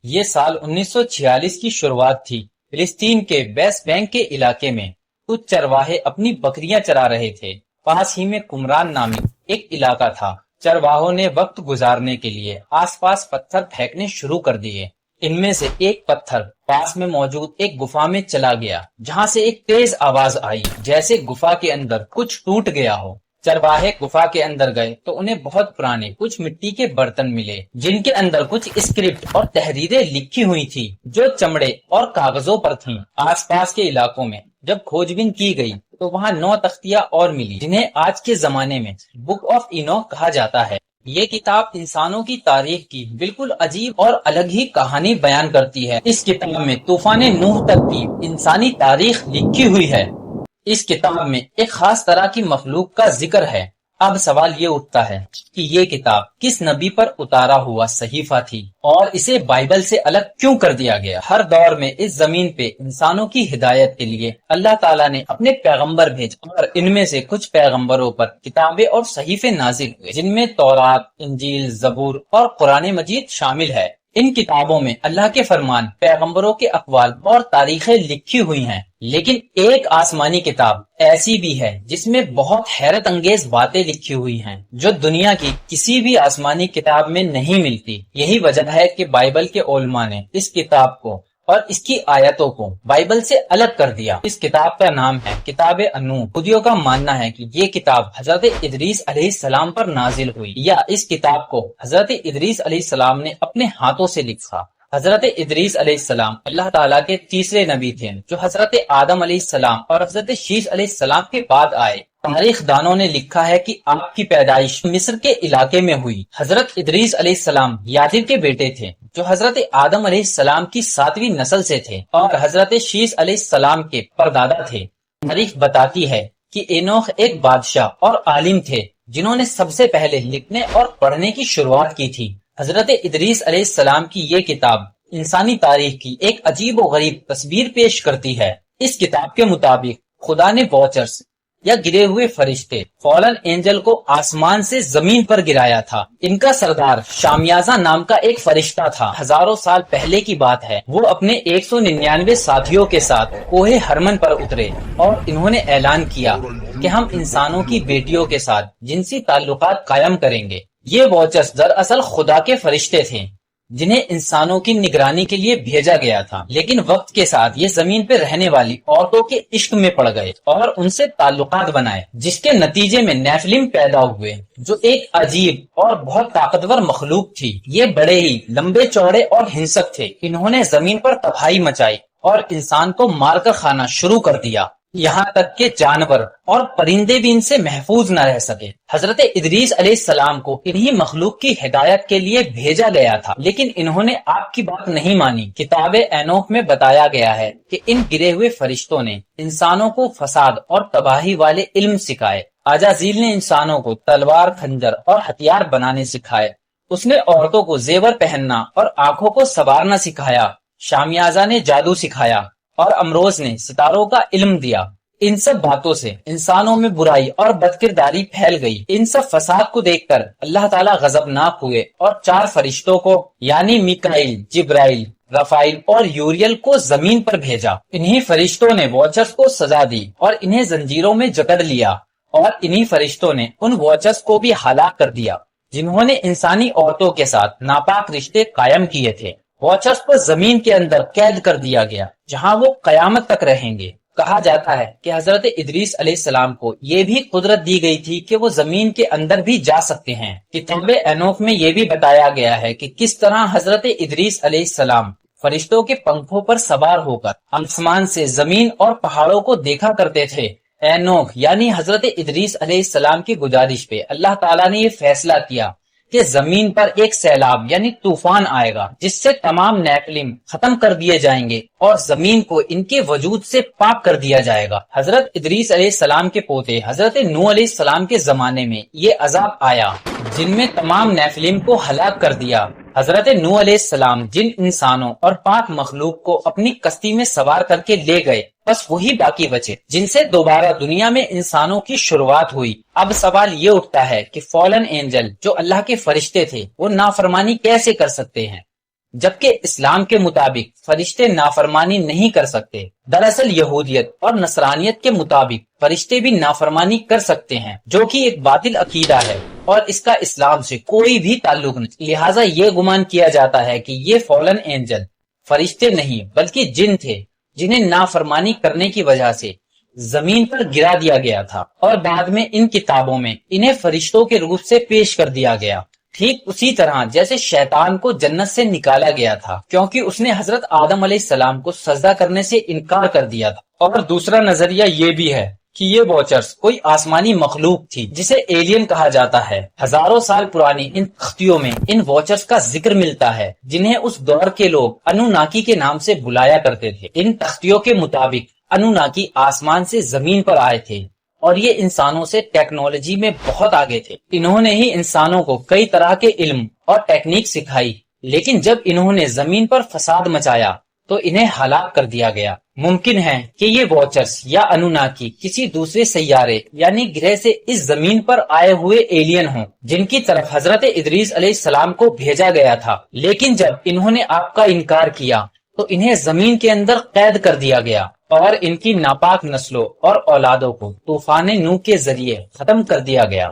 یہ سال 1946 کی شروعات تھی۔ فلسطین کے ویسٹ بینک کے علاقے میں کچھ چرواہے اپنی بکریاں چرا رہے تھے۔ پاس ہی میں قمران نامی ایک علاقہ تھا۔ چرواہوں نے وقت گزارنے کے لیے آس پاس پتھر پھینکنے شروع کر دیے۔ ان میں سے ایک پتھر پاس میں موجود ایک گفا میں چلا گیا، جہاں سے ایک تیز آواز آئی جیسے گفا کے اندر کچھ ٹوٹ گیا ہو۔ چرواہے گفا کے اندر گئے تو انہیں بہت پرانے کچھ مٹی کے برتن ملے، جن کے اندر کچھ اسکرپٹ اور تحریریں لکھی ہوئی تھی جو چمڑے اور کاغذوں پر تھیں۔ آس پاس کے علاقوں میں جب کھوج بین کی گئی تو وہاں 9 تختیاں اور ملی، جنہیں آج کے زمانے میں بک آف اینوک کہا جاتا ہے۔ یہ کتاب انسانوں کی تاریخ کی بالکل عجیب اور الگ ہی کہانی بیان کرتی ہے۔ اس کتاب میں طوفان نوح تک کی انسانی تاریخ لکھی ہوئی ہے۔ اس کتاب میں ایک خاص طرح کی مخلوق کا ذکر ہے۔ اب سوال یہ اٹھتا ہے کہ یہ کتاب کس نبی پر اتارا ہوا صحیفہ تھی اور اسے بائبل سے الگ کیوں کر دیا گیا؟ ہر دور میں اس زمین پہ انسانوں کی ہدایت کے لیے اللہ تعالیٰ نے اپنے پیغمبر بھیجے، اور ان میں سے کچھ پیغمبروں پر کتابیں اور صحیفے نازل ہوئے، جن میں تورات، انجیل، زبور اور قرآن مجید شامل ہے۔ ان کتابوں میں اللہ کے فرمان، پیغمبروں کے اقوال اور تاریخیں لکھی ہوئی ہیں، لیکن ایک آسمانی کتاب ایسی بھی ہے جس میں بہت حیرت انگیز باتیں لکھی ہوئی ہیں جو دنیا کی کسی بھی آسمانی کتاب میں نہیں ملتی۔ یہی وجہ ہے کہ بائبل کے علماء نے اس کتاب کو اور اس کی آیتوں کو بائبل سے الگ کر دیا۔ اس کتاب کا نام ہے کتاب انوح۔ یہودیوں کا ماننا ہے کہ یہ کتاب حضرت ادریس علیہ السلام پر نازل ہوئی، یا اس کتاب کو حضرت ادریس علیہ السلام نے اپنے ہاتھوں سے لکھا۔ حضرت ادریس علیہ السلام اللہ تعالیٰ کے تیسرے نبی تھے جو حضرت آدم علیہ السلام اور حضرت شیش علیہ السلام کے بعد آئے۔ تاریخ دانوں نے لکھا ہے کہ آپ کی پیدائش مصر کے علاقے میں ہوئی۔ حضرت ادریس علیہ السلام یادر کے بیٹے تھے جو حضرت آدم علیہ السلام کی 7ویں نسل سے تھے اور حضرت شیش علیہ السلام کے پردادا تھے۔ تاریخ بتاتی ہے کہ اینوخ ایک بادشاہ اور عالم تھے جنہوں نے سب سے پہلے لکھنے اور پڑھنے کی شروعات کی تھی۔ حضرت ادریس علیہ السلام کی یہ کتاب انسانی تاریخ کی ایک عجیب و غریب تصویر پیش کرتی ہے۔ اس کتاب کے مطابق خدا نے واچرز یا گرے ہوئے فرشتے، فالن اینجل کو آسمان سے زمین پر گرایا تھا۔ ان کا سردار شامیازہ نام کا ایک فرشتہ تھا۔ ہزاروں سال پہلے کی بات ہے۔ وہ اپنے 199 ساتھیوں کے ساتھ کوہ ہرمن پر اترے اور انہوں نے اعلان کیا کہ ہم انسانوں کی بیٹیوں کے ساتھ جنسی تعلقات قائم کریں گے۔ یہ واچرز دراصل خدا کے فرشتے تھے جنہیں انسانوں کی نگرانی کے لیے بھیجا گیا تھا، لیکن وقت کے ساتھ یہ زمین پہ رہنے والی عورتوں کے عشق میں پڑ گئے اور ان سے تعلقات بنائے، جس کے نتیجے میں نیفلم پیدا ہوئے جو ایک عجیب اور بہت طاقتور مخلوق تھی۔ یہ بڑے ہی لمبے چوڑے اور ہنسک تھے۔ انہوں نے زمین پر تباہی مچائی اور انسان کو مار کر کھانا شروع کر دیا، یہاں تک کہ جانور اور پرندے بھی ان سے محفوظ نہ رہ سکے۔ حضرت ادریس علیہ السلام کو انہی مخلوق کی ہدایت کے لیے بھیجا گیا تھا، لیکن انہوں نے آپ کی بات نہیں مانی۔ کتاب انوح میں بتایا گیا ہے کہ ان گرے ہوئے فرشتوں نے انسانوں کو فساد اور تباہی والے علم سکھائے۔ عزازیل نے انسانوں کو تلوار، خنجر اور ہتھیار بنانے سکھائے۔ اس نے عورتوں کو زیور پہننا اور آنکھوں کو سنوارنا سکھایا۔ شامیازہ نے جادو سکھایا اور امروز نے ستاروں کا علم دیا۔ ان سب باتوں سے انسانوں میں برائی اور بدکرداری پھیل گئی۔ ان سب فساد کو دیکھ کر اللہ تعالیٰ غضبناک ہوئے اور 4 فرشتوں کو یعنی میکائیل، جبرائیل، رفائیل اور یوریل کو زمین پر بھیجا۔ انہی فرشتوں نے واچرز کو سزا دی اور انہیں زنجیروں میں جکڑ لیا، اور انہی فرشتوں نے ان واچرز کو بھی ہلاک کر دیا جنہوں نے انسانی عورتوں کے ساتھ ناپاک رشتے قائم کیے تھے۔ واچرز کو زمین کے اندر قید کر دیا گیا جہاں وہ قیامت تک رہیں گے۔ کہا جاتا ہے کہ حضرت ادریس علیہ السلام کو یہ بھی قدرت دی گئی تھی کہ وہ زمین کے اندر بھی جا سکتے ہیں۔ کتاب انوح میں یہ بھی بتایا گیا ہے کہ کس طرح حضرت ادریس علیہ السلام فرشتوں کے پنکھوں پر سوار ہو کر آسمان سے زمین اور پہاڑوں کو دیکھا کرتے تھے۔ انوح یعنی حضرت ادریس علیہ السلام کی گزارش پہ اللہ تعالیٰ نے یہ فیصلہ کیا کہ زمین پر ایک سیلاب یعنی طوفان آئے گا جس سے تمام نیفلم ختم کر دیے جائیں گے اور زمین کو ان کے وجود سے پاک کر دیا جائے گا۔ حضرت ادریس علیہ السلام کے پوتے حضرت نوح علیہ السلام کے زمانے میں یہ عذاب آیا جن میں تمام نیفلم کو ہلاک کر دیا۔ حضرت نوح علیہ السلام جن انسانوں اور پاک مخلوق کو اپنی کشتی میں سوار کر کے لے گئے، بس وہی باقی بچے جن سے دوبارہ دنیا میں انسانوں کی شروعات ہوئی۔ اب سوال یہ اٹھتا ہے کہ فالن اینجل جو اللہ کے فرشتے تھے وہ نافرمانی کیسے کر سکتے ہیں؟ جبکہ اسلام کے مطابق فرشتے نافرمانی نہیں کر سکتے۔ دراصل یہودیت اور نصرانیت کے مطابق فرشتے بھی نافرمانی کر سکتے ہیں، جو کہ ایک باطل عقیدہ ہے اور اس کا اسلام سے کوئی بھی تعلق نہیں۔ لہٰذا یہ گمان کیا جاتا ہے کہ یہ فالن اینجل فرشتے نہیں بلکہ جن تھے، جنہیں نافرمانی کرنے کی وجہ سے زمین پر گرا دیا گیا تھا، اور بعد میں ان کتابوں میں انہیں فرشتوں کے روپ سے پیش کر دیا گیا، ٹھیک اسی طرح جیسے شیطان کو جنت سے نکالا گیا تھا کیونکہ اس نے حضرت آدم علیہ السلام کو سجدہ کرنے سے انکار کر دیا تھا۔ اور دوسرا نظریہ یہ بھی ہے کہ یہ واچرز کوئی آسمانی مخلوق تھی جسے ایلین کہا جاتا ہے۔ ہزاروں سال پرانی ان تختیوں میں ان واچرز کا ذکر ملتا ہے، جنہیں اس دور کے لوگ انوناکی کے نام سے بلایا کرتے تھے۔ ان تختیوں کے مطابق انوناکی آسمان سے زمین پر آئے تھے اور یہ انسانوں سے ٹیکنالوجی میں بہت آگے تھے۔ انہوں نے ہی انسانوں کو کئی طرح کے علم اور ٹیکنیک سکھائی، لیکن جب انہوں نے زمین پر فساد مچایا تو انہیں ہلاک کر دیا گیا۔ ممکن ہے کہ یہ واچرز یا انوناکی کسی دوسرے سیارے یعنی گرہ سے اس زمین پر آئے ہوئے ایلین ہوں، جن کی طرف حضرت ادریس علیہ السلام کو بھیجا گیا تھا، لیکن جب انہوں نے آپ کا انکار کیا تو انہیں زمین کے اندر قید کر دیا گیا اور ان کی ناپاک نسلوں اور اولادوں کو طوفان نوح کے ذریعے ختم کر دیا گیا۔